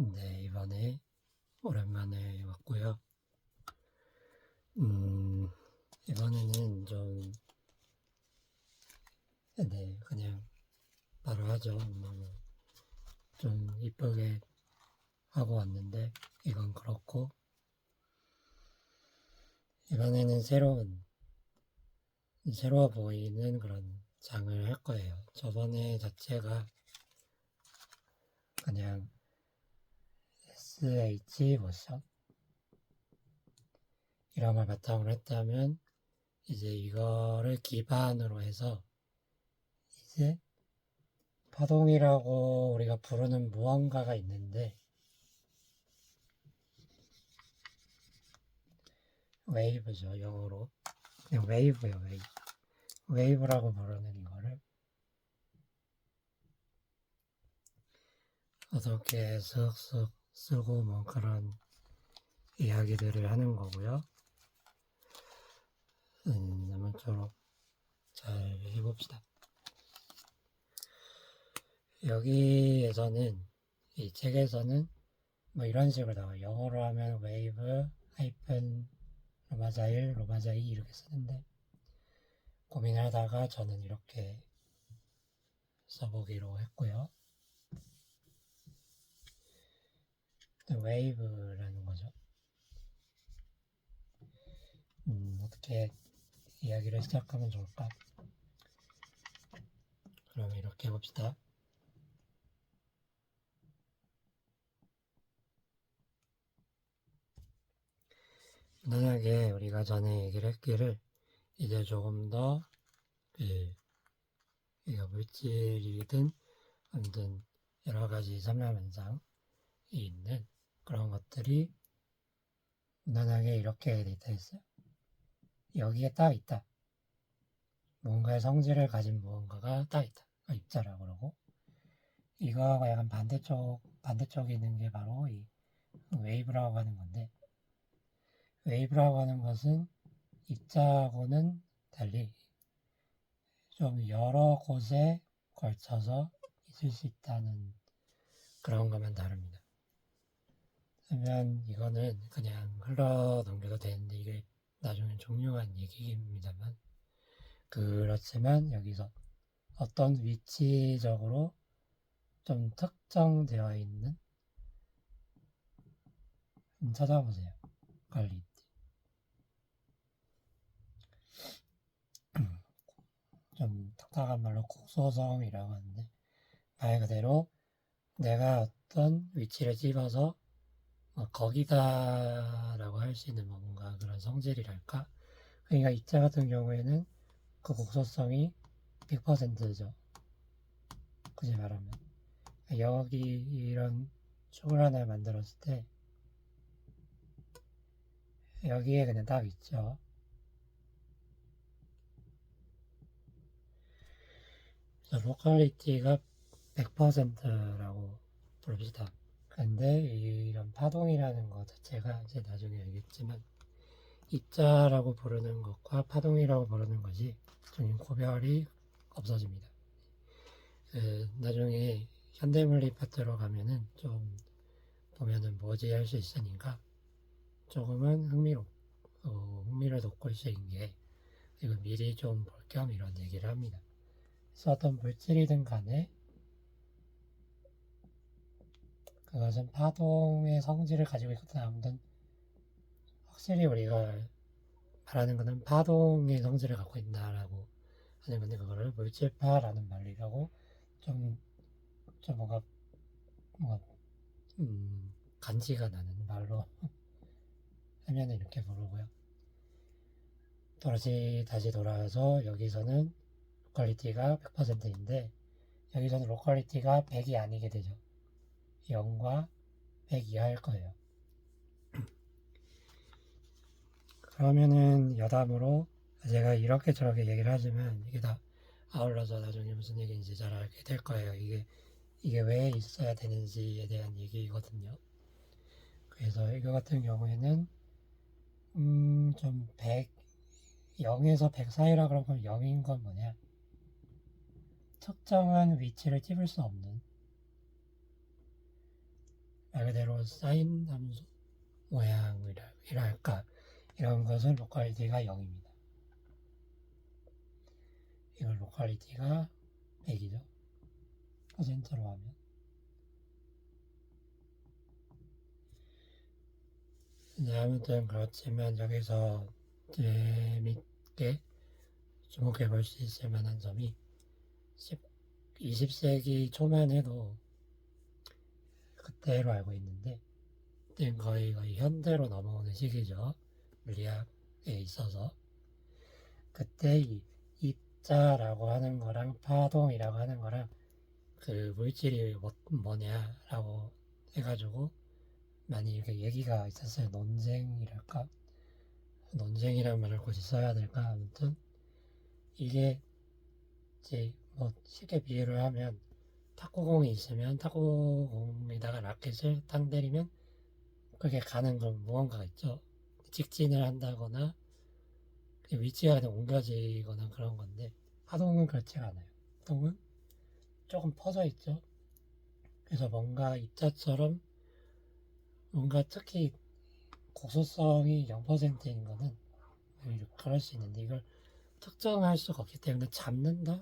네, 이번에 오랜만에 왔고요. 이번에는 그냥 바로 하죠. 좀 이쁘게 하고 왔는데, 이건 그렇고, 이번에는 새로워 보이는 그런 장을 할 거예요. 저번에 자체가 그냥 SH 모션? 이런 걸 바탕으로 했다면, 이제 이거를 기반으로 해서, 이제 파동이라고 우리가 부르는 무언가가 있는데, 웨이브죠, 영어로. 그냥 웨이브요, 웨이브. 웨이브라고 부르는 이거를 어떻게 쓱쓱 쓰고 뭐 그런 이야기들을 하는 거고요. 아무쪼록 잘 해봅시다. 여기에서는, 이 책에서는 뭐 이런 식으로 나와요. 영어로 하면 웨이브 하이픈 로마자 1, 로마자 2 이렇게 쓰는데, 고민을 하다가 저는 이렇게 써보기로 했고요. 웨이브라는 거죠. 어떻게 이야기를 시작하면 좋을까? 그럼 이렇게 해봅시다. 만약에 우리가 전에 얘기를 했기를 이제 조금 더 이거 물질이든 아무튼 여러 가지 삼라면상이 있는 그런 것들이 무난하게 이렇게 돼 있어요. 여기에 딱 있다. 뭔가의 성질을 가진 무언가가 딱 있다. 입자라고 그러고, 이거하고 약간 반대쪽에 있는 게 바로 이 웨이브라고 하는 건데, 웨이브라고 하는 것은 입자하고는 달리 좀 여러 곳에 걸쳐서 있을 수 있다는 그런 것만 다릅니다. 그러면 이거는 그냥 흘러 넘겨도 되는데 이게 나중에 중요한 얘기입니다만, 그렇지만 여기서 어떤 위치적으로 좀 특정되어 있는, 찾아보세요. 관리 좀 딱딱한 말로 곡소성이라고 하는데, 말 그대로 내가 어떤 위치를 집어서 거기다라고 할 수 있는 뭔가 그런 성질이랄까. 그러니까 입자 같은 경우에는 그 곡소성이 100%죠. 굳이 말하면 여기 이런 축을 하나 만들었을 때 여기에 그냥 딱 있죠. 그래서 로컬리티가 100%라고 부릅시다. 근데 이런 파동이라는 것 자체가 이제 나중에 알겠지만 입자라고 부르는 것과 파동이라고 부르는 것이 전혀 구별이 없어집니다. 나중에 현대물리 파트로 가면은 좀 보면은 뭐지 할 수 있으니까 조금은 흥미를 돋굴 수 있는 게 이거 미리 좀 볼 겸 이런 얘기를 합니다. 그래서 어떤 물질이든 간에 그것은 파동의 성질을 가지고 있거나 아무튼 확실히 우리가 말하는 것은 파동의 성질을 갖고 있다라고 하는 건데 그거를 물질파라는 말이라고 좀, 좀 뭔가 간지가 나는 말로 하면 이렇게 부르고요. 다시 돌아와서 여기서는 로컬리티가 100%인데 여기서는 로컬리티가 100이 아니게 되죠. 0과 100 이하일 거예요. 그러면은 여담으로 제가 이렇게 저렇게 얘기를 하지만 이게 다 아울러서 나중에 무슨 얘기인지 잘 알게 될 거예요. 이게 왜 있어야 되는지에 대한 얘기거든요. 그래서 이거 같은 경우에는 좀 0에서 100 사이라 그러면 0인 건 뭐냐? 특정한 위치를 찝을 수 없는 말 그대로 사인 함수 모양이랄까 이런 것은 로컬리티가 0입니다. 이걸 로컬리티가 100이죠. 퍼센트로 하면. 아무튼 그렇지만 여기서 재밌게 주목해 볼 수 있을 만한 점이 20세기 초만 해도 그때로 알고 있는데 거의 현대로 넘어오는 시기죠. 물리학에 있어서 그때 이 입자라고 하는 거랑 파동이라고 하는 거랑 그 물질이 뭐냐라고 해가지고 많이 이렇게 얘기가 있었어요. 논쟁이랄까? 논쟁이란 말을 굳이 써야 될까? 아무튼 이게 이제 뭐 쉽게 비유를 하면 탁구공이 있으면 탁구공에다가 라켓을 탕 때리면 그게 가는 건 무언가가 있죠. 직진을 한다거나 위치가 그냥 옮겨지거나 그런 건데 파동은 그렇지 않아요. 파동은 조금 퍼져 있죠. 그래서 뭔가 입자처럼 뭔가 특히 고소성이 0%인 거는 그럴 수 있는데 이걸 특정할 수가 없기 때문에 잡는다?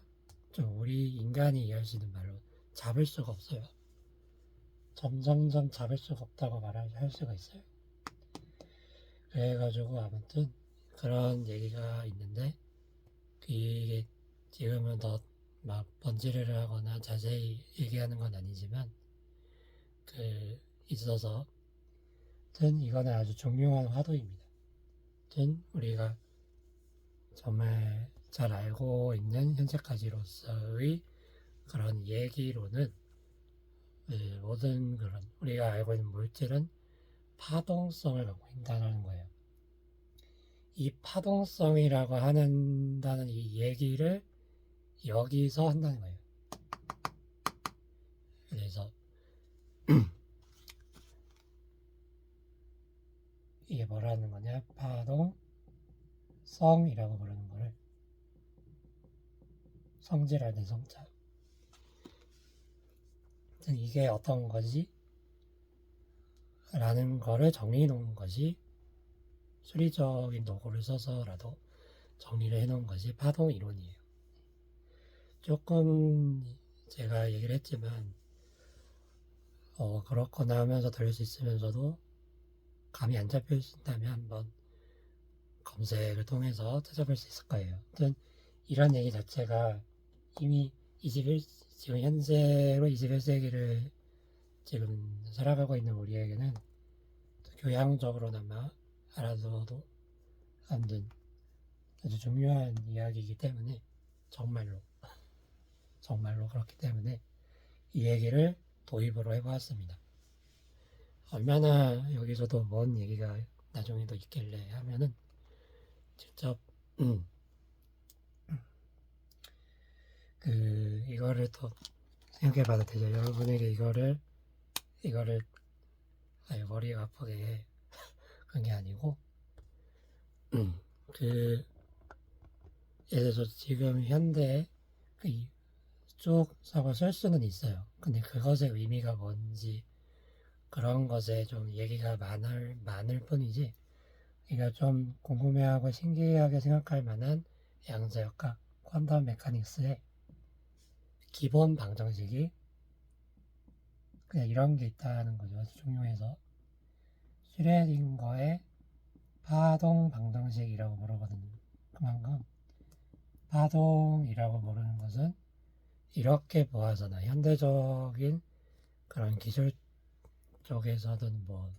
좀 우리 인간이 이해할 수 있는 말로 잡을 수가 없어요. 점점점 잡을 수가 없다고 할 수가 있어요. 그래가지고 아무튼 그런 얘기가 있는데 이게 지금은 더 막 번지를 하거나 자세히 얘기하는 건 아니지만 그 있어서 이거는 아주 중요한 화두입니다. 우리가 정말 잘 알고 있는 현재까지로서의 그런 얘기로는 모든 그런 우리가 알고 있는 물질은 파동성을 갖고 있다는 거예요. 이 파동성이라고 한다는 이 얘기를 여기서 한다는 거예요. 그래서 이게 뭐라는 거냐? 파동성이라고 부르는 거를 성질할 때 성자. 이게 어떤 거지? 라는 거를 정리해 놓은 것이 수리적인 도구를 써서라도 정리를 해 놓은 것이 파동 이론이에요. 조금 제가 얘기를 했지만 그렇거나 하면서 들을 수 있으면서도 감이 안 잡혀진다면 한번 검색을 통해서 찾아볼 수 있을 거예요. 아무튼 이런 얘기 자체가 이미 지금 현재로 21세기를 지금 살아가고 있는 우리에게는 교양적으로나마 알아둬도 아무튼 아주 중요한 이야기이기 때문에 정말로 그렇기 때문에 이 얘기를 도입으로 해보았습니다. 얼마나 여기서도 먼 얘기가 나중에도 있길래 하면은 직접 이거를 또 생각해봐도 되죠. 여러분에게 이거를 머리가 아프게 그런 게 아니고 예를 들어서 지금 현대에 쭉 사고 쓸 수는 있어요. 근데 그것의 의미가 뭔지 그런 것에 좀 얘기가 많을 뿐이지 우리가 좀 궁금해하고 신기하게 생각할 만한 양자역학 퀀텀 메카닉스의 기본 방정식이 그냥 이런 게 있다는 거죠. 중요해서 슈레딩거의 파동 방정식이라고 부르거든요. 그만큼 파동이라고 부르는 것은 이렇게 보아서나 현대적인 그런 기술 쪽에서든 뭐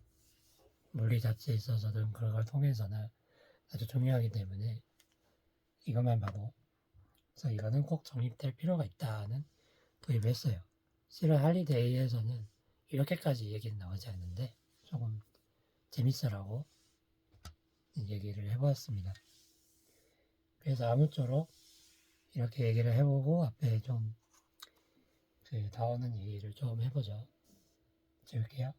물리 자체에 있어서든 그런 걸 통해서나 아주 중요하기 때문에 이것만 봐도 그래서 이거는 꼭 정립될 필요가 있다는 도입했어요. 실은 할리데이에서는 이렇게까지 얘기는 나오지 않는데 조금 재밌으라고 얘기를 해보았습니다. 그래서 아무쪼록 이렇게 얘기를 해보고 앞에 좀 다오는 얘기를 좀 해보죠. 지울게요.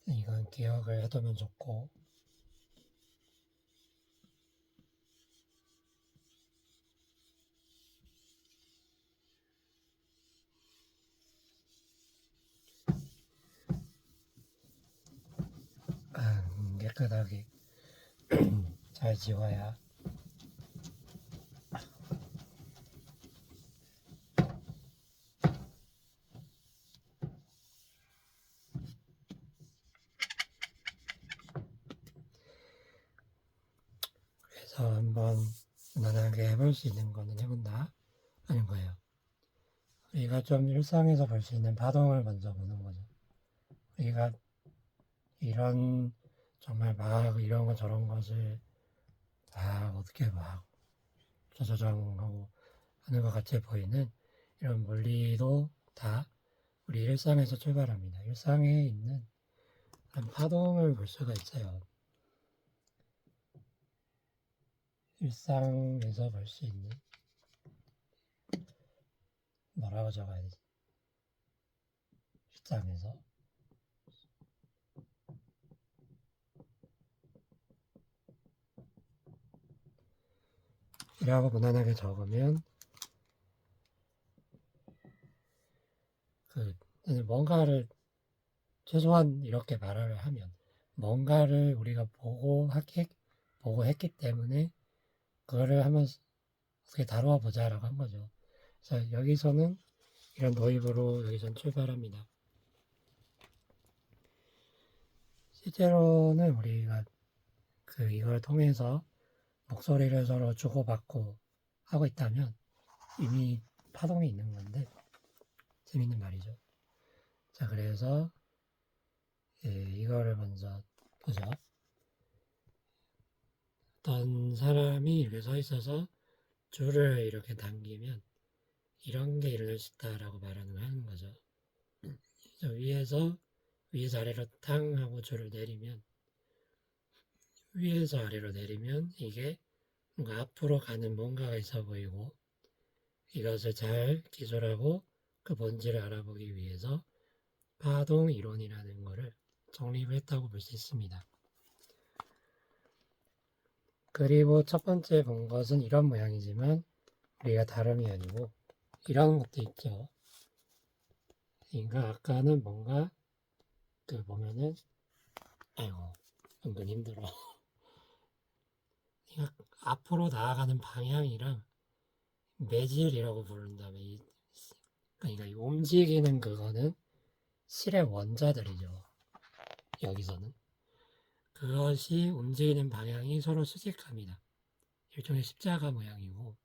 이건 기억을 해두면 좋고 깨끗하게 잘 지워야 그래서 한번 무난하게 해볼 수 있는 거는 해본다 하는 거예요. 우리가 좀 일상에서 볼 수 있는 파동을 먼저 보는 거죠. 우리가 이런 정말 막 이런 거 저런 것을 막 어떻게 막 조정하고 하는 것 같이 보이는 이런 원리도 다 우리 일상에서 출발합니다. 일상에 있는 그런 파동을 볼 수가 있어요. 일상에서 볼 수 있는 뭐라고 적어야 되지? 일상에서 이라고 무난하게 적으면 뭔가를 최소한 이렇게 말을 하면 뭔가를 우리가 보고 했기 때문에 그거를 한번 어떻게 다루어 보자라고 한 거죠. 그래서 여기서는 이런 도입으로 여기선 출발합니다. 실제로는 우리가 이걸 통해서 목소리를 서로 주고받고 하고 있다면 이미 파동이 있는 건데 재밌는 말이죠. 자, 그래서 이거를 먼저 보죠. 어떤 사람이 이렇게 서 있어서 줄을 이렇게 당기면 이런 게 일어날 수 있다라고 말하는 걸 하는 거죠. 위에서 아래로 탕 하고 줄을 내리면 위에서 아래로 내리면 이게 뭔가 앞으로 가는 뭔가가 있어 보이고 이것을 잘 기술하고 그 본질을 알아보기 위해서 파동 이론이라는 것을 정립을 했다고 볼 수 있습니다. 그리고 첫 번째 본 것은 이런 모양이지만 우리가 다름이 아니고 이런 것도 있죠. 그러니까 아까는 뭔가 보면은 아이고 은근 힘들어. 그러니까 앞으로 나아가는 방향이랑 매질이라고 부른다면 그러니까 이 움직이는 그거는 실의 원자들이죠. 여기서는 그것이 움직이는 방향이 서로 수직합니다. 일종의 십자가 모양이고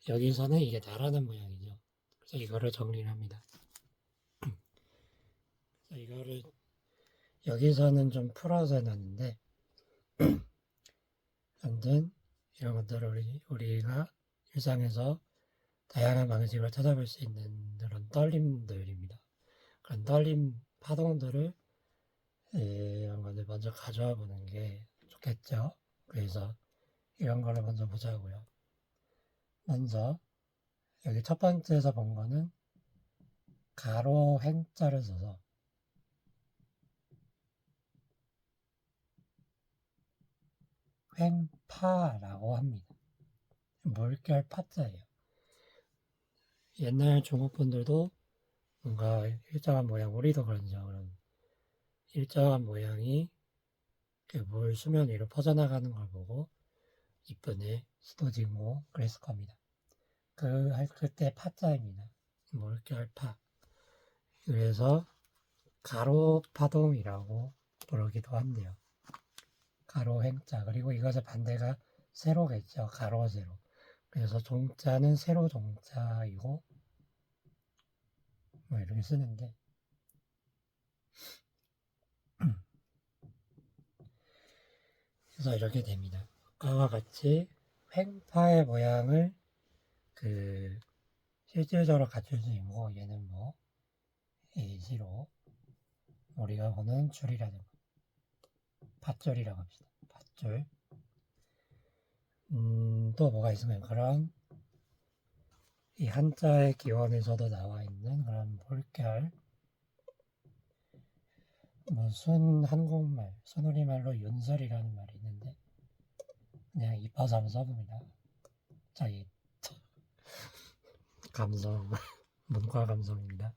여기서는 이게 나라는 모양이죠. 그래서 이거를 정리를 합니다. 그래서 이거를 여기서는 좀 풀어서 해놨는데 아무튼 이런 것들을 우리가 일상에서 다양한 방식으로 찾아볼 수 있는 그런 떨림들입니다. 그런 떨림 파동들을 이런 것을 먼저 가져와 보는 게 좋겠죠. 그래서 이런 거를 먼저 보자고요. 먼저 여기 첫 번째에서 본 거는 가로 횡자를 써서 횡파라고 합니다. 물결 파자예요. 옛날 중국 분들도 뭔가 일정한 모양, 우리도 그런죠. 그런 일정한 모양이 물 수면 위로 퍼져나가는 걸 보고 이쁘네, 수도지고 그랬을 겁니다. 그때 파자입니다. 물결파. 그래서 가로 파동이라고 부르기도 한대요. 가로 횡자. 그리고 이것의 반대가 세로겠죠. 가로 세로. 그래서 종자는 세로 종자이고 뭐 이렇게 쓰는데 그래서 이렇게 됩니다. 아까와 같이 횡파의 모양을 실질적으로 갖출 수 있고 얘는 뭐 예시로 우리가 보는 줄이라는 거 밧줄이라고 합시다. 밧줄. 또 뭐가 있으면 그런 이 한자의 기원에서도 나와 있는 그런 물결 뭐 한국말 순우리말로 윤설이라는 말이 있는데 그냥 이뻐서 한번 써봅니다. 자기 감성 문과 감성입니다.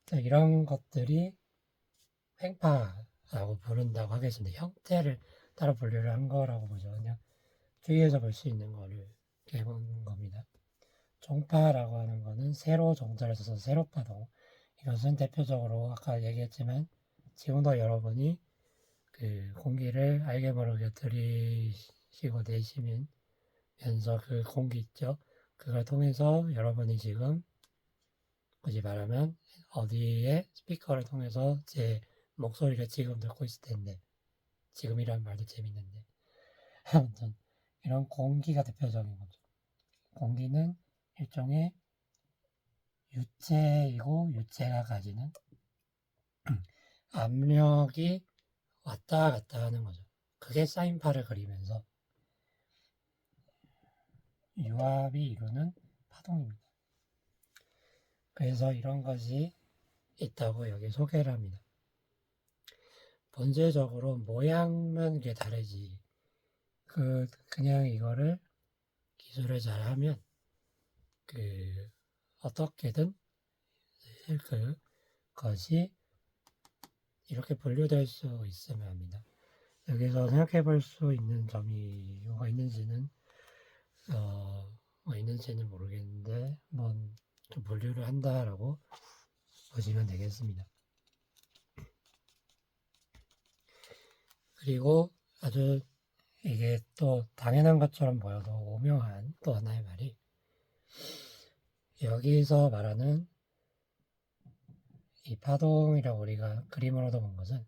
자, 이런 것들이 횡파 라고 부른다고 하겠습니다. 형태를 따로 분류를 한 거라고 보죠. 그냥 주위에서 볼 수 있는 거를 해본 겁니다. 종파라고 하는 거는 세로 종자를 써서 세로파동. 이것은 대표적으로 아까 얘기했지만 지금도 여러분이 그 공기를 알게 모르게 들이쉬고 내쉬면서 그 공기 있죠. 그걸 통해서 여러분이 지금 굳이 말하면 어디에 스피커를 통해서 제 목소리를 지금 듣고 있을 텐데 지금이란 말도 재밌는데 아무튼 이런 공기가 대표적인 거죠. 공기는 일종의 유체이고 유체가 가지는 압력이 왔다 갔다 하는 거죠. 그게 사인파를 그리면서 유압이 이루는 파동입니다. 그래서 이런 것이 있다고 여기 소개를 합니다. 본질적으로 모양만 게 다르지 그냥 이거를 기술을 잘하면 어떻게든 그것이 이렇게 분류될 수 있으면 합니다. 여기서 생각해 볼 수 있는 점이 뭐가 있는지는 모르겠는데 좀 분류를 한다라고 보시면 되겠습니다. 그리고 아주 이게 또 당연한 것처럼 보여도 오묘한 또 하나의 말이 여기서 말하는 이 파동이라고 우리가 그림으로도 본 것은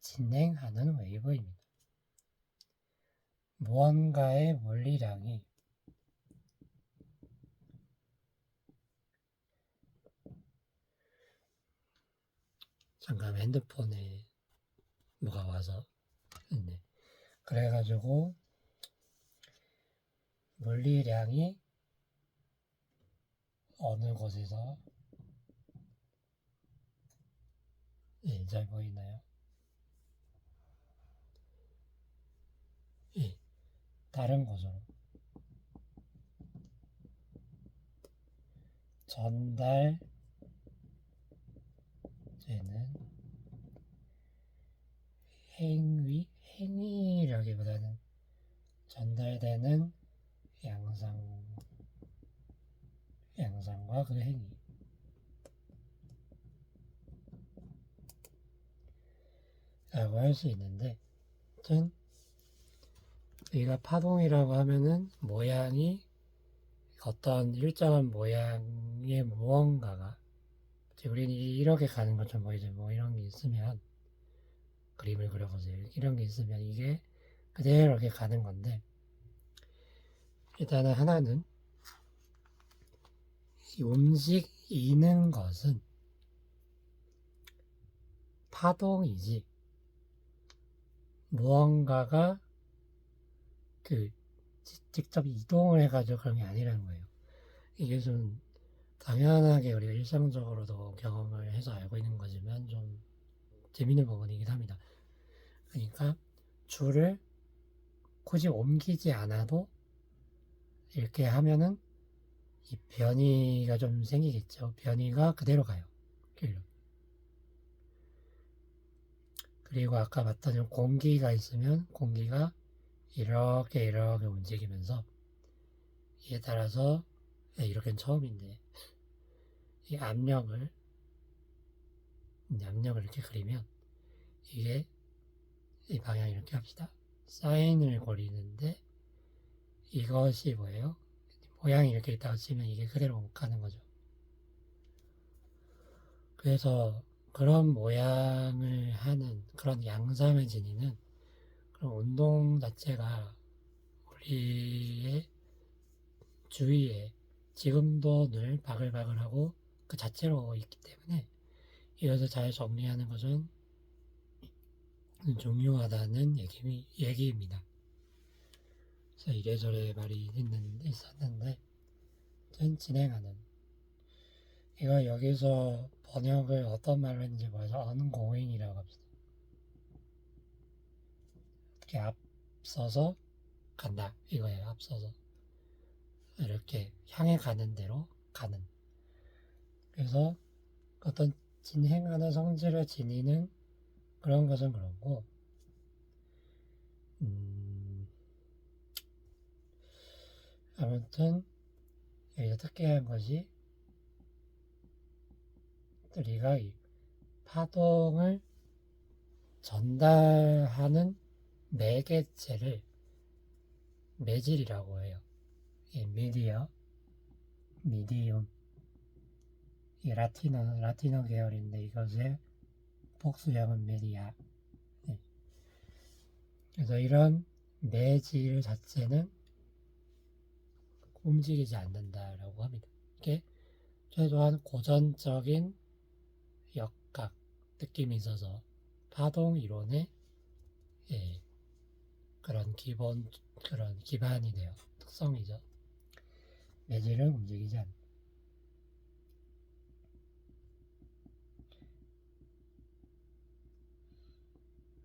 진행하는 웨이브입니다. 무언가의 물리량이 잠깐 핸드폰에 뭐가 와서 네. 그래가지고 물리량이 어느 곳에서 잘 보이나요? 다른 곳으로 전달되는 행위라기보다는 전달되는 양상과 그 행위 라고 할 수 있는데 아무튼 우리가 파동이라고 하면은 모양이 어떤 일정한 모양의 무언가가 우리는 이렇게 가는 것처럼 보이죠. 뭐 이런 게 있으면 그림을 그려보세요. 이런 게 있으면 이게 그대로 이렇게 가는 건데 일단은 하나는 움직이는 것은 파동이지 무언가가 직접 이동을 해가지고 그런 게 아니라는 거예요. 이게 좀 당연하게 우리가 일상적으로도 경험을 해서 알고 있는 거지만 좀 재밌는 부분이긴 합니다. 그러니까 줄을 굳이 옮기지 않아도 이렇게 하면은 이 변이가 좀 생기겠죠. 변이가 그대로 가요. 길로. 그리고 아까 봤던 공기가 있으면 공기가 이렇게 움직이면서 이에 따라서 이렇게는 처음인데 이 압력을 이렇게 그리면 이게 이 방향 이렇게 합시다. 사인을 그리는데 이것이 뭐예요? 모양이 이렇게 있다고 치면 이게 그대로 못 가는 거죠. 그래서 그런 모양을 하는 그런 양상을 지니는 그런 운동 자체가 우리의 주위에 지금도 늘 바글바글하고 그 자체로 있기 때문에 이것을 잘 정리하는 것은 중요하다는 얘기입니다. 그래서 이래저래 말이 있었는데 전 진행하는 이거 여기서 번역을 어떤 말로 했는지 몰라서 ongoing이라고 합시다. 이렇게 앞서서 간다 이거예요. 앞서서 이렇게 향해 가는 대로 가는. 그래서 어떤 진행하는 성질을 지니는 그런 것은 그렇고, 아무튼 여기서 특이한 것이 우리가 이 파동을 전달하는 매개체를 매질이라고 해요. 이 미디움, 이 라틴어 계열인데 이것의 복수형은 메디아. 네. 그래서 이런 매질 자체는 움직이지 않는다라고 합니다. 이게 최소한 고전적인 역학 느낌이 있어서 파동 이론의 그런 기반이 돼요. 특성이죠. 매질은 움직이지 않는다.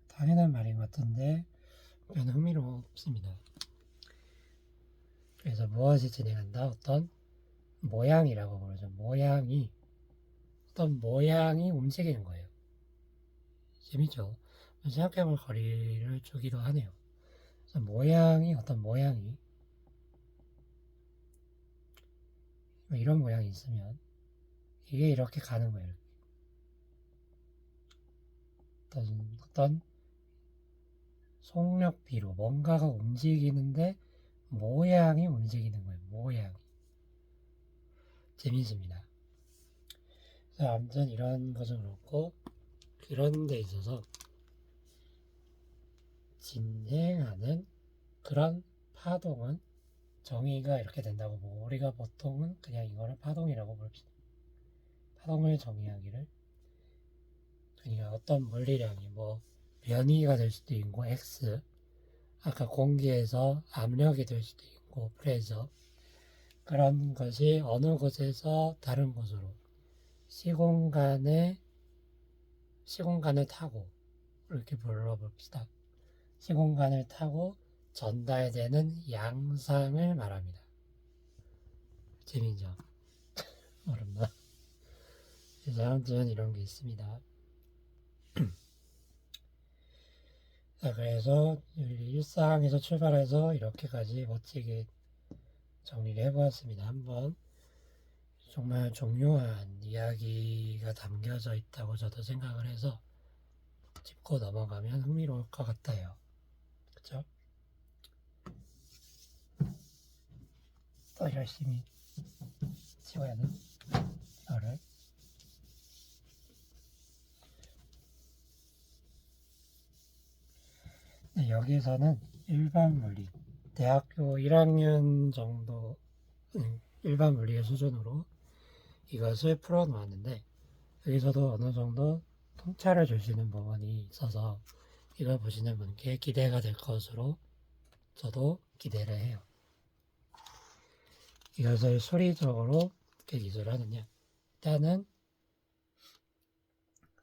당연한 말인 것 같은데 별로 흥미롭습니다. 그래서 무엇이 진행한다? 어떤 모양이라고 그러죠. 어떤 모양이 움직이는 거예요. 재밌죠? 생각해볼 거리를 주기도 하네요. 그래서 어떤 모양이 이런 모양이 있으면 이게 이렇게 가는 거예요. 어떤 속력비로 뭔가가 움직이는데 모양이 움직이는 거예요. 모양이. 재밌습니다. 그래서 아무튼 이런 것은 그렇고, 그런 데 있어서 진행하는 그런 파동은 정의가 이렇게 된다고 보고, 우리가 보통은 그냥 이거를 파동이라고 부릅시다. 파동을 정의하기를, 그러니까 어떤 물리량이 변이가 될 수도 있고 x, 아까 공기에서 압력이 될 수도 있고 프레셔, 그런 것이 어느 곳에서 다른 곳으로 시공간을 타고, 이렇게 불러봅시다. 시공간을 타고 전달되는 양상을 말합니다. 재미있죠? 어렵나? 그래서 아무튼 이런 게 있습니다. 자, 그래서 일상에서 출발해서 이렇게까지 멋지게 정리를 해보았습니다. 한번 정말 중요한 이야기가 담겨져 있다고 저도 생각을 해서 짚고 넘어가면 흥미로울 것 같아요. 그쵸? 또 열심히 치워야 돼. 이거를. 네, 여기서는 일반 물리, 대학교 1학년 정도 일반 물리의 수준으로 이것을 풀어놓았는데, 여기서도 어느 정도 통찰을 줄 수 있는 부분이 있어서 이걸 보시는 분께 기대가 될 것으로 저도 기대를 해요. 이것을 수리적으로 어떻게 기술을 하느냐. 일단은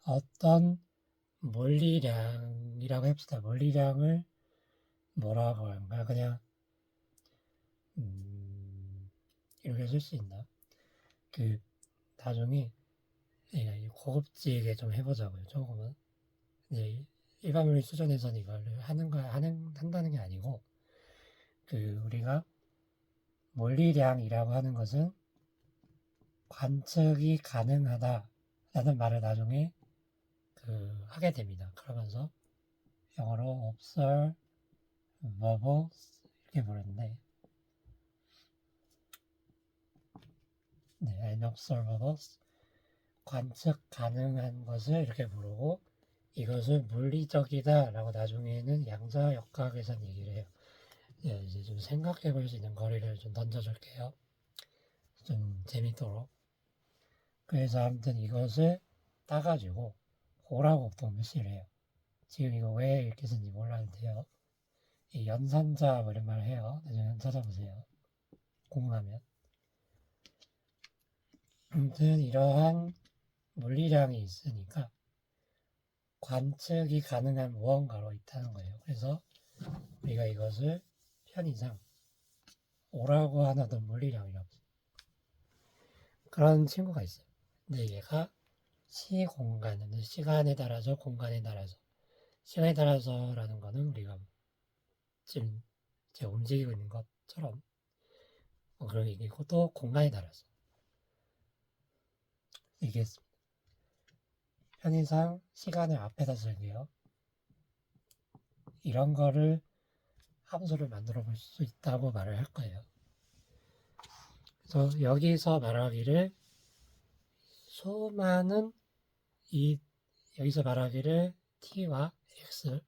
어떤 물리량이라고 합시다. 물리량을 뭐라고 할까? 그냥 이렇게 쓸 수 있나? 나중에 고급지게 좀 해보자고요. 조금은. 일반 물리 수준에서는 이걸 한다는 게 아니고, 우리가 물리량이라고 하는 것은 관측이 가능하다라는 말을 나중에 하게 됩니다. 그러면서 영어로 observable 이렇게 부르는데, unobservable 관측 가능한 것을 이렇게 부르고, 이것을 물리적이다 라고 나중에는 양자역학에서 얘기를 해요. 이제 좀 생각해 볼 수 있는 거리를 좀 던져줄게요. 좀 재밌도록. 그래서 아무튼 이것을 따가지고 O라고 보통 표시를 해요. 지금 이거 왜 이렇게 쓴지 몰랐는데요. 이 연산자 이런 말을 해요. 나중에 찾아보세요. 공부하면. 아무튼 이러한 물리량이 있으니까 관측이 가능한 무언가로 있다는 거예요. 그래서 우리가 이것을 편의상 O라고 하는 어떤 물리량이라고 그런 친구가 있어요. 근데 얘가 시간에 따라서 공간에 따라서 시간에 따라서라는 거는 우리가 지금 제가 움직이고 있는 것처럼 그런 얘기고 또 공간에 따라서 얘기했습니다. 편의상 시간을 앞에다 쓸게요. 이런 거를 함수를 만들어 볼 수 있다고 말을 할 거예요. 그래서 여기서 말하기를 수많은 여기서 말하기를 t와 x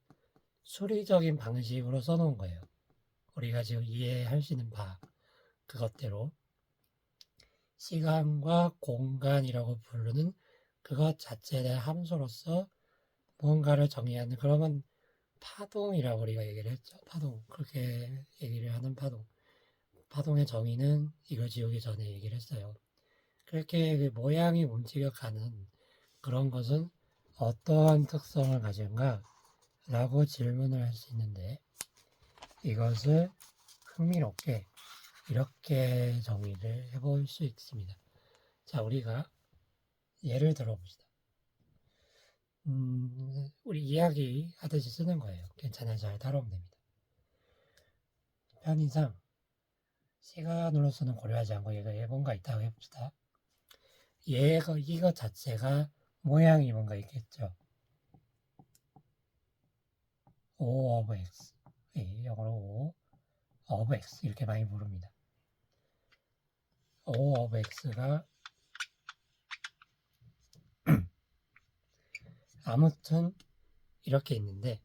수리적인 방식으로 써놓은 거예요. 우리가 지금 이해할 수 있는 바 그것대로 시간과 공간이라고 부르는 그것 자체에 대한 함수로서 뭔가를 정의하는 그러면 파동이라고 우리가 얘기를 했죠. 파동 그렇게 얘기를 하는 파동의 정의는 이걸 지우기 전에 얘기를 했어요. 그렇게 그 모양이 움직여가는 그런 것은 어떠한 특성을 가진가 라고 질문을 할 수 있는데 이것을 흥미롭게 이렇게 정의를 해볼 수 있습니다. 자, 우리가 예를 들어봅시다. 우리 이야기 하듯이 쓰는 거예요. 괜찮아요. 잘 따라오면 됩니다. 편의상 시간으로서는 고려하지 않고 얘가 뭔가 있다고 해봅시다. 이것 자체가 모양이 뭔가 있겠죠. O of X 영어로 O of X 이렇게 많이 부릅니다. O of X가 아무튼 이렇게 있는데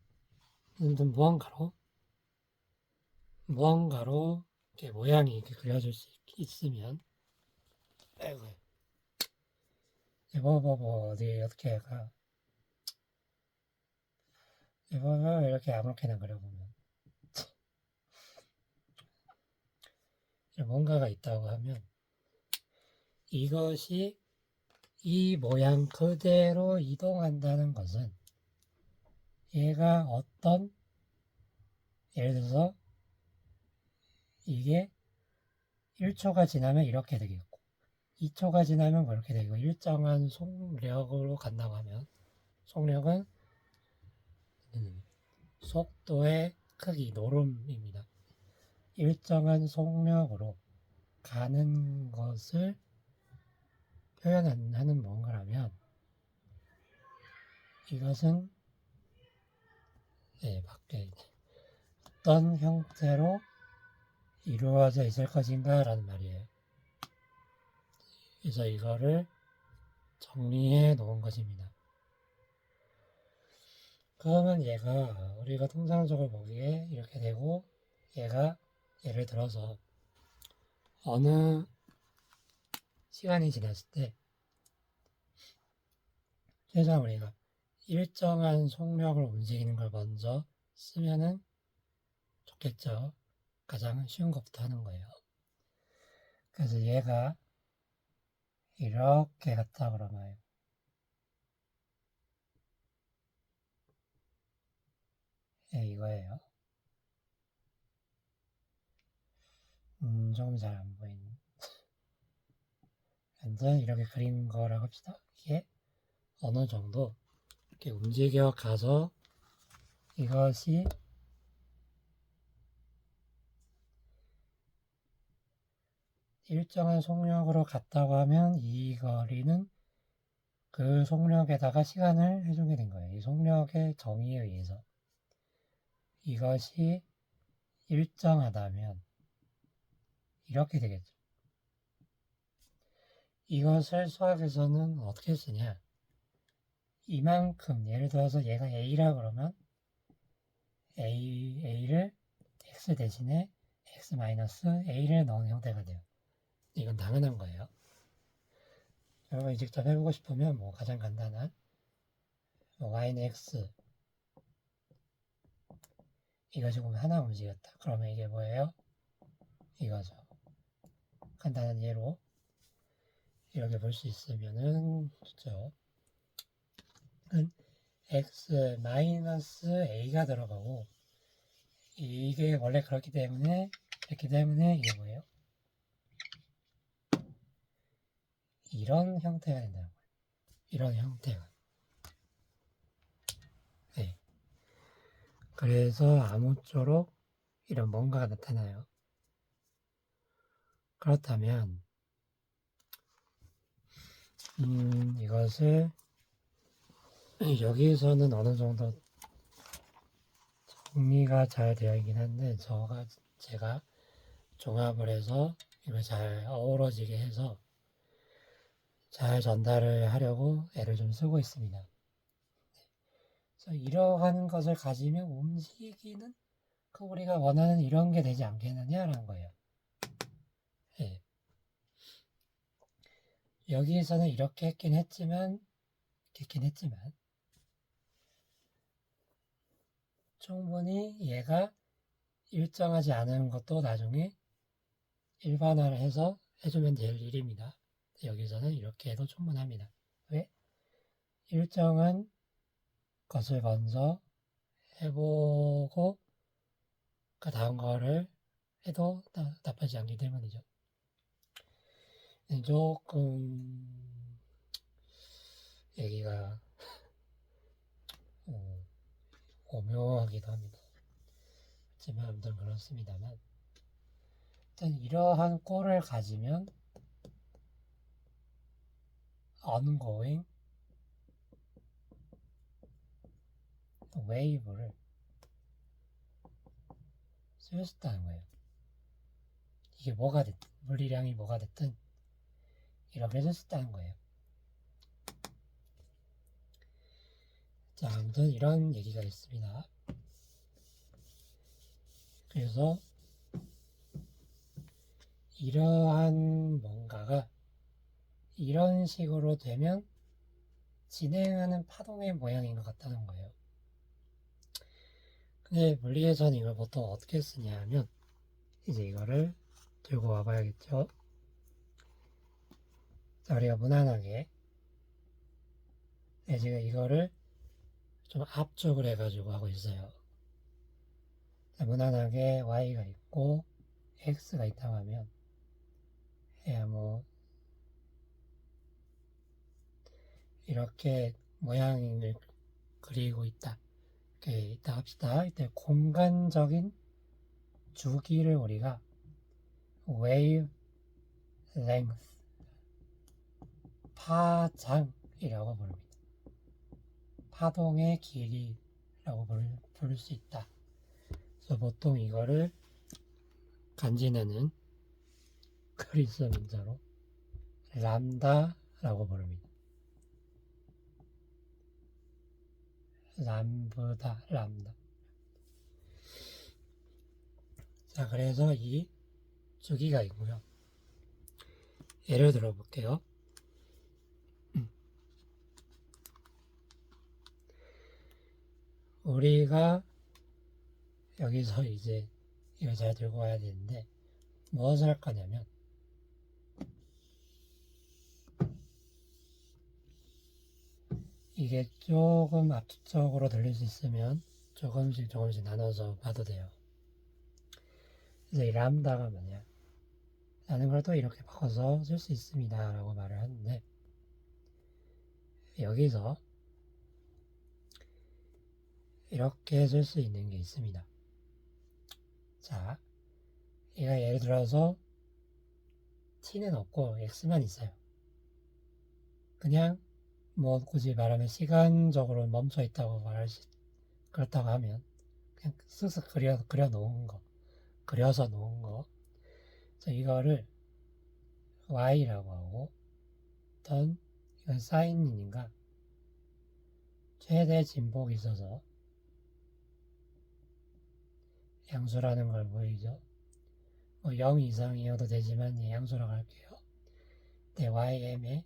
무언가로 이렇게 모양이 이렇게 그려질 수 있으면 아이고 어디 어떻게 해가 이렇게 아무렇게나 그려보면 뭔가가 있다고 하면 이것이 이 모양 그대로 이동한다는 것은 얘가 예를 들어서 이게 1초가 지나면 이렇게 되겠고 2초가 지나면 그렇게 되고 일정한 속력으로 간다고 하면 속력은 속도의 크기, 노름입니다. 일정한 속력으로 가는 것을 표현하는 뭔가라면 이것은 밖에 어떤 형태로 이루어져 있을 것인가 라는 말이에요. 그래서 이거를 정리해 놓은 것입니다. 그러면 얘가 우리가 통상적으로 보기에 이렇게 되고 얘가 예를 들어서 어느 시간이 지났을 때 최소한 우리가 일정한 속력을 움직이는 걸 먼저 쓰면은 좋겠죠. 가장 쉬운 것부터 하는 거예요. 그래서 얘가 이렇게 갔다 그러나요? 이거예요. 조금 잘 안 보이는. 완전 이렇게 그린 거라고 합시다. 이게 어느 정도 이렇게 움직여 가서 이것이 일정한 속력으로 갔다고 하면 이 거리는 그 속력에다가 시간을 해주게 된 거예요. 이 속력의 정의에 의해서 이것이 일정하다면 이렇게 되겠죠. 이것을 수학에서는 어떻게 쓰냐? 이만큼 예를 들어서 얘가 A라 그러면 A를 X 대신에 X-A를 넣은 형태가 돼요. 이건 당연한 거예요. 여러분이 직접 해보고 싶으면 뭐 가장 간단한 Y는 X 이거 지금 하나 움직였다. 그러면 이게 뭐예요? 이거죠. 간단한 예로 이렇게 볼 수 있으면은 좋죠. X-A가 들어가고 이게 원래 그렇기 때문에 이게 뭐예요? 이런 형태가 된다는 거예요. 이런 형태가. 네. 그래서 아무쪼록 이런 뭔가가 나타나요. 그렇다면 이것을 여기서는 어느 정도 정리가 잘 되어 있긴 한데 제가 종합을 해서 이걸 잘 어우러지게 해서 잘 전달을 하려고 애를 좀 쓰고 있습니다. 그래서 이러한 것을 가지면 움직이는 그 우리가 원하는 이런 게 되지 않겠느냐라는 거예요. 예. 여기서는 이렇게 했긴 했지만 충분히 얘가 일정하지 않은 것도 나중에 일반화를 해서 해주면 될 일입니다. 여기서는 이렇게 해도 충분합니다. 왜? 일정한 것을 먼저 해보고 그 다음 거를 해도 나쁘지 않기 때문이죠. 조금 얘기가 오묘하기도 합니다. 하지만 아무튼 그렇습니다만 일단 이러한 꼴을 가지면 ongoing wave를 쓸 수 있다는 거예요. 이게 뭐가 됐든 물리량이 뭐가 됐든 이렇게 쓸 수 있다는 거예요. 자, 아무튼 이런 얘기가 있습니다. 그래서 이러한 뭔가가 이런 식으로 되면 진행하는 파동의 모양인 것 같다는 거예요. 근데 물리에서는 이걸 보통 어떻게 쓰냐 하면 이제 이거를 들고 와봐야겠죠. 자, 우리가 무난하게 지금 이거를 좀 압축을 해가지고 하고 있어요. 자, 무난하게 y가 있고 x가 있다고 하면 뭐 이렇게 모양을 그리고 있다. 이렇게 있다 합시다. 이때 공간적인 주기를 우리가 wave length 파장이라고 부릅니다. 파동의 길이라고 부를 수 있다. 그래서 보통 이거를 간지내는 그리스 문자로 람다라고 부릅니다. 람다. 자, 그래서 이 주기가 있고요. 예를 들어 볼게요. 우리가 여기서 이제 이걸 잘 들고 와야 되는데 무엇을 할 거냐면 이게 조금 압축적으로 들릴 수 있으면 조금씩 나눠서 봐도 돼요. 그래서 이 람다가 뭐냐? 라는 걸 또 이렇게 바꿔서 쓸 수 있습니다. 라고 말을 하는데 여기서 이렇게 쓸 수 있는 게 있습니다. 자, 얘가 예를 들어서 t는 없고 x만 있어요. 그냥 뭐 굳이 말하면 시간적으로 멈춰 있다고 그렇다고 하면 그냥 쓱쓱 그려서 놓은 거. 그래서 이거를 y라고 하고 어떤 이건 사인이니까 최대 진폭이 있어서 양수라는 걸 보이죠. 뭐 0 이상이어도 되지만 양수라고 할게요. 네, ym에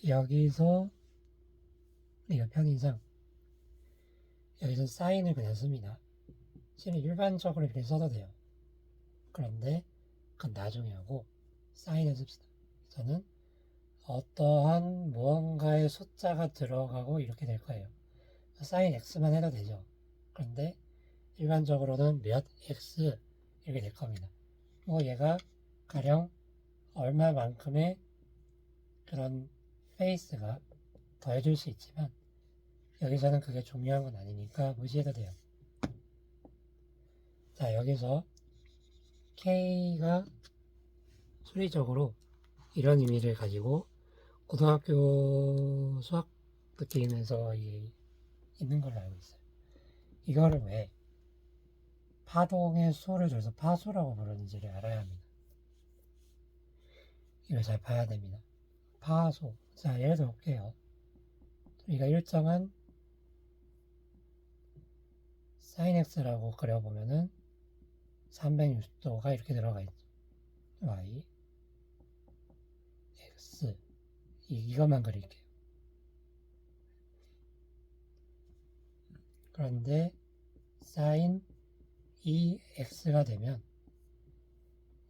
여기서 이거 편의상 여기서 사인을 그냥 씁니다. 실은 일반적으로 이렇게 써도 돼요. 그런데 그건 나중에 하고 사인을 씁시다. 저는 어떠한 무언가의 숫자가 들어가고 이렇게 될 거예요. 사인 x만 해도 되죠. 그런데 일반적으로는 몇 x 이렇게 될 겁니다. 뭐 얘가 가령 얼마만큼의 그런 페이스가 더해줄 수 있지만 여기서는 그게 중요한 건 아니니까 무시해도 돼요. 자, 여기서 K가 수리적으로 이런 의미를 가지고 고등학교 수학 느낌에서 있는 걸로 알고 있어요. 이거를 왜 파동의 수를 줘서 파수라고 부르는지를 알아야 합니다. 이걸 잘 봐야 됩니다. 파수. 자, 예를 들어 볼게요. 우리가 일정한 sin x라고 그려보면은 360도가 이렇게 들어가 있죠. y, x. 이것만 그릴게요. 그런데 sin x가 되면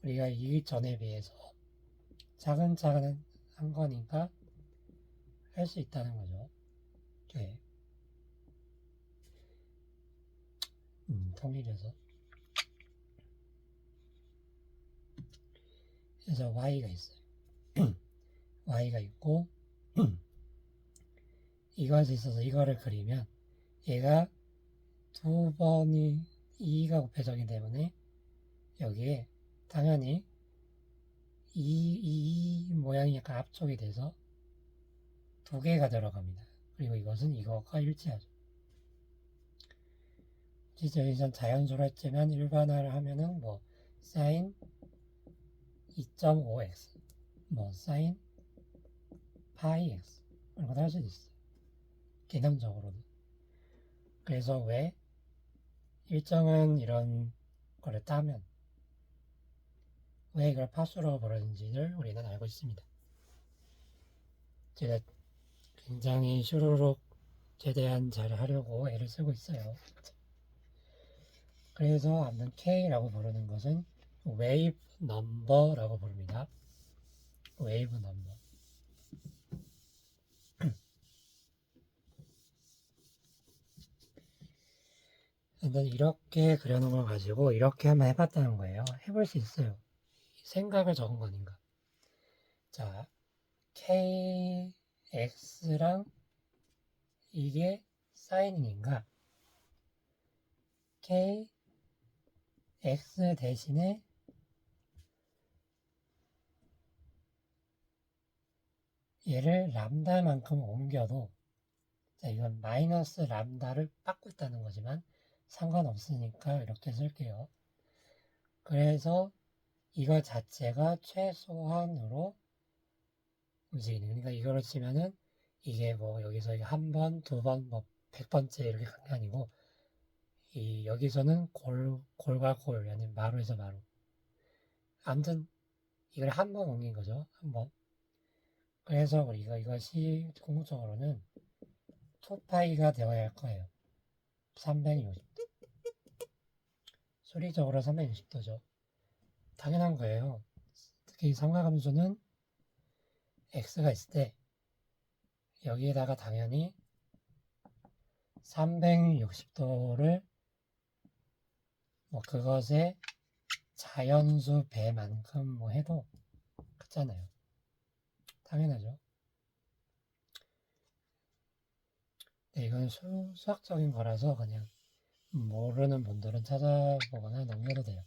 우리가 이전에 비해서 차근차근 한 거니까 할 수 있다는 거죠. 네. 통일해서. 그래서 y가 있어요. y가 있고 이것이 있어서 이거를 그리면 얘가 두 번이 2가 곱해졌기 때문에 여기에 당연히 이 모양이 약간 압축이 돼서 두 개가 들어갑니다. 그리고 이것은 이거가 일치하죠. 진짜 여기선 자연수로 했지만 일반화를 하면은 뭐 sin 2.5x 뭐 sin 파이 x 이런 거 할 수도 있어요. 개념적으로도. 그래서 왜 일정한 이런 거를 따면 왜 이걸 파수로 부르는지를 우리는 알고 있습니다. 제가 굉장히 슈루룩 최대한 잘 하려고 애를 쓰고 있어요. 그래서 아무튼 K라고 부르는 것은 웨이브 넘버라고 부릅니다. 웨이브 넘버. 일단 이렇게 그려놓은 걸 가지고 이렇게 한번 해봤다는 거예요. 해볼 수 있어요. 생각을 적은 거니까. 자, KX랑 이게 사인인가? KX 대신에 얘를 람다만큼 옮겨도 자, 이건 마이너스 람다를 받고 있다는 거지만 상관없으니까 이렇게 쓸게요. 그래서 이거 자체가 최소한으로 움직이는. 그러니까 이거로 치면은 이게 뭐 여기서 한 번, 두 번, 뭐 100번째 이렇게 간 게 아니고 여기서는 골과 골, 아니면 마루에서 마루. 아무튼 이걸 한 번 옮긴 거죠. 한 번. 그래서 우리가 이것이 궁극적으로는 2파이가 되어야 할 거예요. 360도. 수리적으로 360도죠. 당연한 거예요. 특히 삼각함수는 x가 있을 때 여기에다가 당연히 360도를 뭐 그것의 자연수 배만큼 뭐 해도 같잖아요. 당연하죠. 네, 이건 수학적인 거라서 그냥 모르는 분들은 찾아보거나 넘겨도 돼요.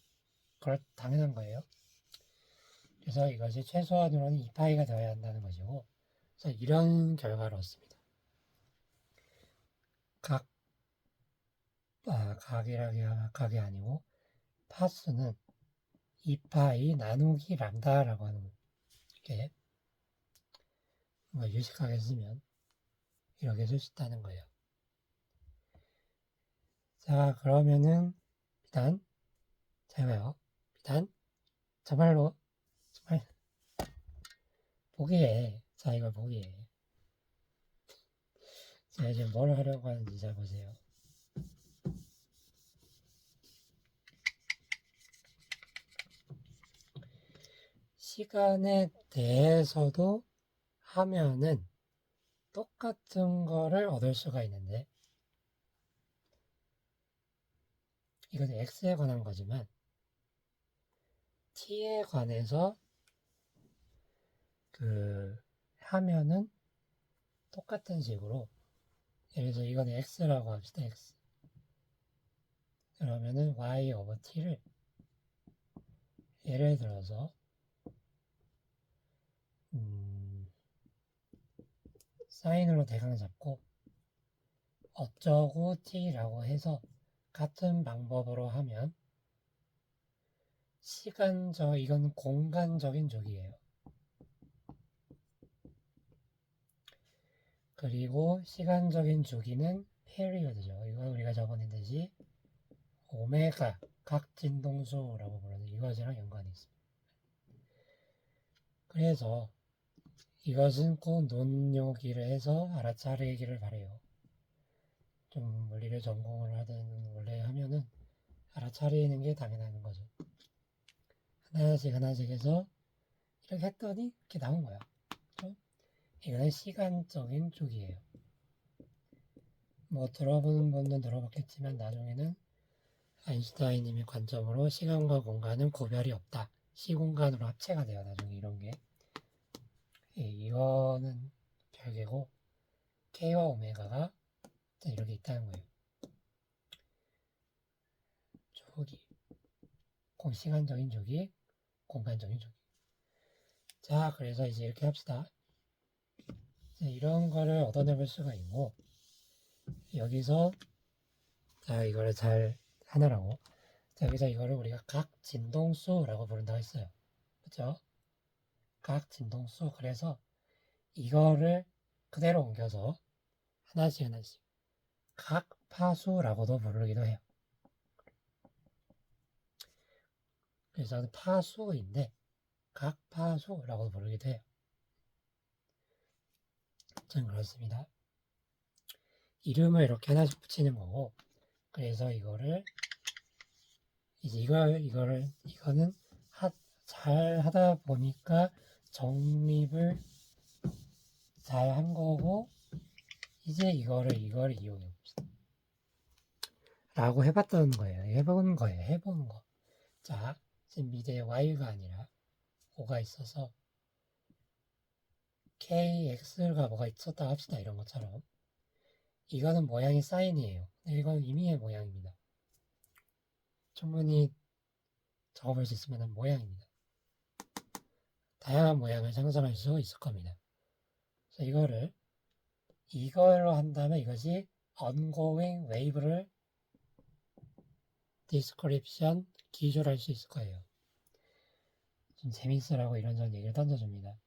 그럴 당연한 거예요. 그래서 이것이 최소한으로는 2파이가 되어야 한다는 것이고, 그래서 이런 결과를 얻습니다. 각이 아니고 파수는 2파이 나누기 람다라고 하는 게 뭐 유식하게 쓰면 이렇게 쓸 수 있다는 거예요. 자, 그러면은 일단 잘 봐요. 일단 정말 보기에 자 이걸 보기에 제가 지금 뭘 하려고 하는지 잘 보세요. 시간에 대해서도 하면은 똑같은 거를 얻을 수가 있는데 이건 x에 관한 거지만 t에 관해서 하면은 똑같은 식으로 예를 들어서 이건 x라고 합시다. x. 그러면은 y over t를 예를 들어서 사인으로 대강 잡고 어쩌고 t라고 해서 같은 방법으로 하면 이건 공간적인 쪽이에요. 그리고 시간적인 주기는 period죠. 이건 우리가 저번에 듯이 오메가 각 진동수라고 부르는 이것이랑 연관이 있습니다. 그래서 이것은 꼭 논요기를 해서 알아차리기를 바래요. 좀 물리를 전공을 하든 원래 하면은 알아차리는 게 당연한 거죠. 하나씩 해서 이렇게 했더니 이렇게 나온 거야. 그렇죠? 이거는 시간적인 쪽이에요. 뭐 들어보는 분은 들어봤겠지만 나중에는 아인슈타인님의 관점으로 시간과 공간은 구별이 없다. 시공간으로 합체가 돼요. 나중에 이런 게. 이거는 별개고 K와 오메가가 이렇게 있다는 거예요. 조기. 시간적인 조기, 공간적인 조기. 자, 그래서 이제 이렇게 합시다. 이런 거를 얻어내볼 수가 있고 여기서 자 이거를 잘 하느라고 자, 여기서 이거를 우리가 각 진동수라고 부른다고 했어요. 그렇죠? 각 진동수. 그래서 이거를 그대로 옮겨서 하나씩 각 파수라고도 부르기도 해요. 그래서 파수인데 각 파수라고 부르기도 해요. 전 그렇습니다. 이름을 이렇게 하나씩 붙이는 거고 그래서 이거를 이제 이거는 잘 하다 보니까 정립을 잘 한 거고 이제 이거를 이용해 봅시다. 라고 해봤던 거예요. 해보는 거. 자, 지금 미래에 y가 아니라 o가 있어서 kx가 뭐가 있었다 합시다. 이런 것처럼. 이거는 모양이 사인이에요. 이건 의미의 모양입니다. 충분히 적어볼 수 있으면 모양입니다. 다양한 모양을 상상할 수 있을 겁니다. 그래서 이걸로 한다면 이것이 ongoing wave를 description 기술할 수 있을 거예요. 좀 재밌으라고 이런저런 얘기를 던져줍니다.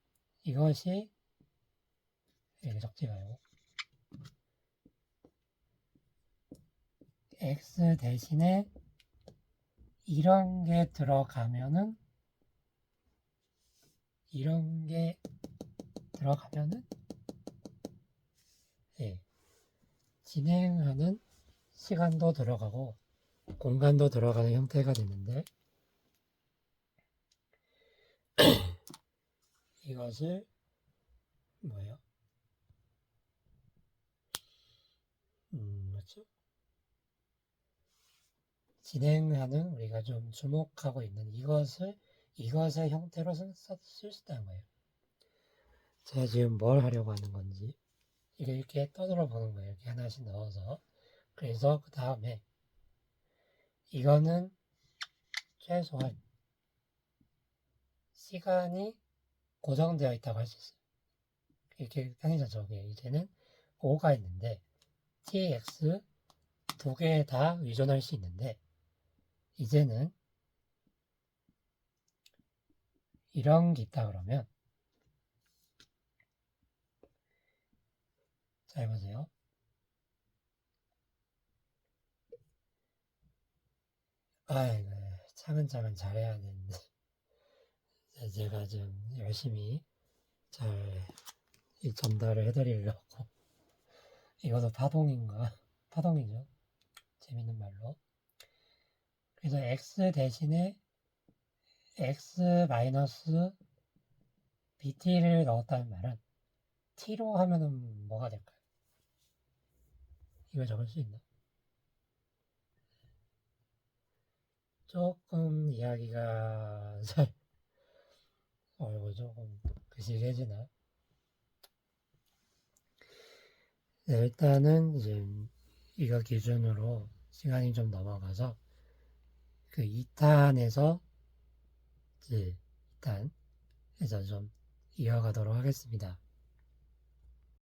이것이 이렇게 적지 말고 x 대신에 이런 게 들어가면은 예, 진행하는 시간도 들어가고 공간도 들어가는 형태가 되는데 이것을 뭐예요? 뭐죠? 진행하는 우리가 좀 주목하고 있는 이것의 형태로 쓸 수 있다는 거예요. 제가 지금 뭘 하려고 하는 건지 이렇게 떠들어 보는 거예요. 이렇게 하나씩 넣어서. 그래서 그 다음에 이거는 최소한 시간이 고정되어 있다고 할 수 있어요. 이렇게 편의자적이에요. 이제는 O가 있는데 TX 두 개 다 의존할 수 있는데 이제는 이런 게 있다 그러면 잘 보세요. 아이고 차근차근 잘해야 되는데 제가 좀 열심히 잘 전달을 해드리려고 이것도 파동이죠. 재밌는 말로. 그래서 x 대신에 x 마이너스 bt를 넣었다는 말은 t로 하면은 뭐가 될까요? 이걸 적을 수 있나? 조금 이야기가 잘 조금 그시해지나? 네, 일단은 이제 이거 기준으로 시간이 좀 넘어가서 그 2탄에서 이제 2탄에서 좀 이어가도록 하겠습니다.